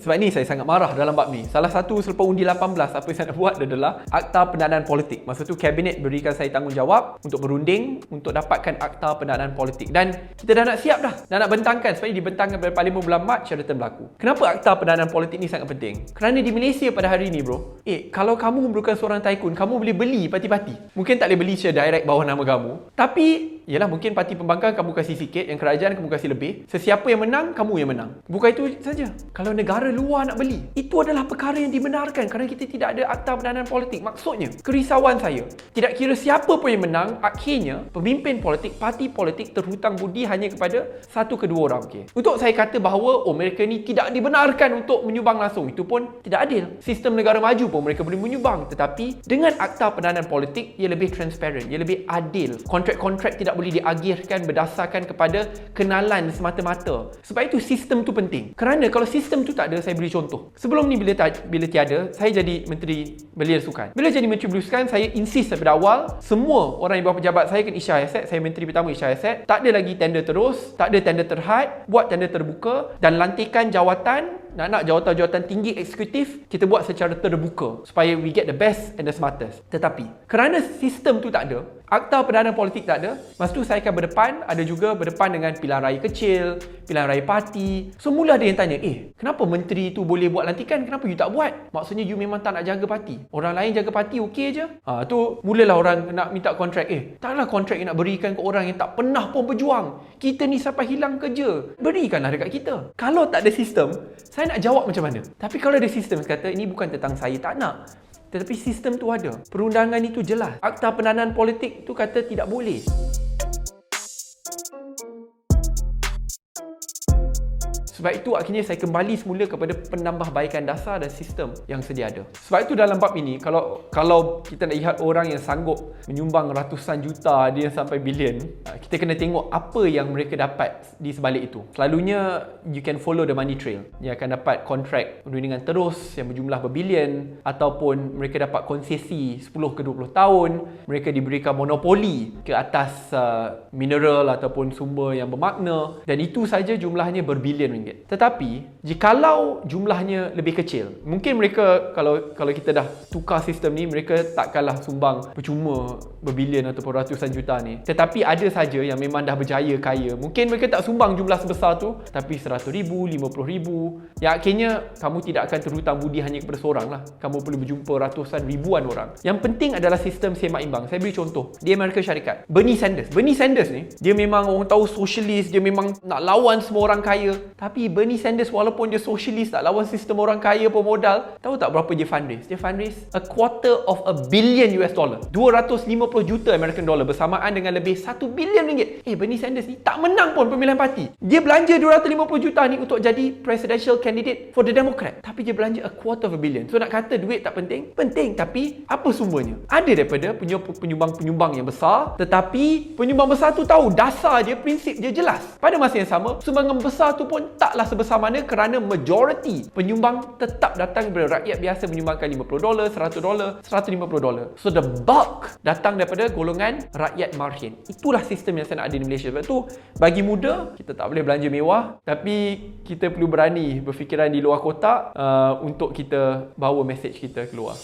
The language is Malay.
Sebab ni saya sangat marah dalam bab ni. Salah satu selepas undi 18, apa yang saya nak buat adalah Akta Pendanaan Politik. Masa tu Kabinet berikan saya tanggungjawab untuk berunding untuk dapatkan Akta Pendanaan Politik. Dan kita dah nak siap dah. Dah nak bentangkan. Sebab ni dibentangkan pada Parlimen bulan Mac, syaratan berlaku. Kenapa Akta Pendanaan Politik ni sangat penting? Kerana di Malaysia pada hari ni bro, kalau kamu bukan seorang tycoon, kamu boleh beli parti-parti. Mungkin tak boleh beli secara direct bawah nama kamu. Tapi yalah, mungkin parti pembangkang kamu kasih sikit, yang kerajaan kamu kasih lebih. Sesiapa yang menang, kamu yang menang. Bukan itu saja. Kalau negara luar nak beli, itu adalah perkara yang dibenarkan kerana kita tidak ada Akta Pendanaan Politik. Maksudnya, kerisauan saya, tidak kira siapa pun yang menang, akhirnya pemimpin politik, parti politik terhutang budi hanya kepada satu ke dua orang. Untuk saya kata bahawa mereka ni tidak dibenarkan untuk menyumbang langsung, itu pun tidak adil. Sistem negara maju pun mereka boleh menyumbang. Tetapi dengan Akta Pendanaan Politik, ia lebih transparent, ia lebih adil. Kontrak-kontrak tidak boleh diagihkan berdasarkan kepada kenalan semata-mata. Sebab itu sistem tu penting. Kerana kalau sistem tu tak ada, saya beri contoh. Sebelum ni bila tiada, saya jadi Menteri Belia Sukan. Bila jadi Menteri Belia Sukan, saya insist daripada awal, semua orang yang bawah pejabat saya kena isyar aset. Saya Menteri pertama isyar aset. Tak ada lagi tender terus, tak ada tender terhad, buat tender terbuka, dan lantikan jawatan, nak jawatan-jawatan tinggi eksekutif, kita buat secara terbuka supaya we get the best and the smartest. Tetapi kerana sistem tu tak ada, Akta Pendanaan Politik tak ada, masa tu saya akan berdepan, ada juga berdepan dengan pilihan raya kecil, pilihan raya parti. Semula ada yang tanya, kenapa menteri tu boleh buat lantikan, kenapa you tak buat? Maksudnya you memang tak nak jaga parti. Orang lain jaga parti okey je. Tu mulalah orang nak minta kontrak. Taklah kontrak yang nak berikan ke orang yang tak pernah pun berjuang. Kita ni sampai hilang kerja, berikanlah dekat kita. Kalau tak ada sistem, saya nak jawab macam mana? Tapi kalau ada sistem, kata ini bukan tentang saya tak nak, tetapi sistem tu ada. Perundangan itu jelas. Akta Pendanaan Politik tu kata tidak boleh. Sebab itu akhirnya saya kembali semula kepada penambahbaikan dasar dan sistem yang sedia ada. Sebab itu dalam bab ini, kalau kita nak lihat orang yang sanggup menyumbang ratusan juta, dia sampai bilion, kita kena tengok apa yang mereka dapat di sebalik itu. Selalunya you can follow the money trail. Dia akan dapat kontrak perundingan terus yang berjumlah berbilion, ataupun mereka dapat konsesi 10 ke 20 tahun, mereka diberikan monopoli ke atas mineral ataupun sumber yang bermakna, dan itu saja jumlahnya berbilion ringgit. Tetapi jikalau jumlahnya lebih kecil, mungkin mereka kalau kita dah tukar sistem ni, mereka takkanlah sumbang percuma berbilion ataupun ratusan juta ni. Tetapi ada saja yang memang dah berjaya kaya, mungkin mereka tak sumbang jumlah sebesar tu, tapi 100,000, 50,000, yang akhirnya kamu tidak akan terhutang budi hanya kepada seorang lah. Kamu perlu berjumpa ratusan ribuan orang. Yang penting adalah sistem semak imbang. Saya beri contoh di Amerika Syarikat, Bernie Sanders ni, dia memang orang tahu sosialis, dia memang nak lawan semua orang kaya. Tapi Bernie Sanders walaupun dia sosialis, tak lawan sistem orang kaya pemodal, tahu tak berapa dia fundraise? Dia fundraise $250 million US dollar, 250 juta American dollar, bersamaan dengan lebih 1 bilion ringgit. Bernie Sanders ni tak menang pun pemilihan parti. Dia belanja 250 juta ni untuk jadi presidential candidate for the Democrat, tapi dia belanja $250 million. So nak kata duit tak penting? Penting, tapi apa sumbernya? Ada daripada penyumbang-penyumbang yang besar, tetapi penyumbang besar tu tahu dasar dia, prinsip dia jelas. Pada masa yang sama, sumbangan besar tu pun taklah sebesar mana kerana majoriti penyumbang tetap datang daripada rakyat biasa, menyumbangkan $50, $100, $150. So the bulk datang daripada golongan rakyat marhin. Itulah sistem yang saya nak ada di Malaysia. Sebab tu bagi muda, kita tak boleh belanja mewah, tapi kita perlu berani berfikiran di luar kotak untuk kita bawa mesej kita keluar.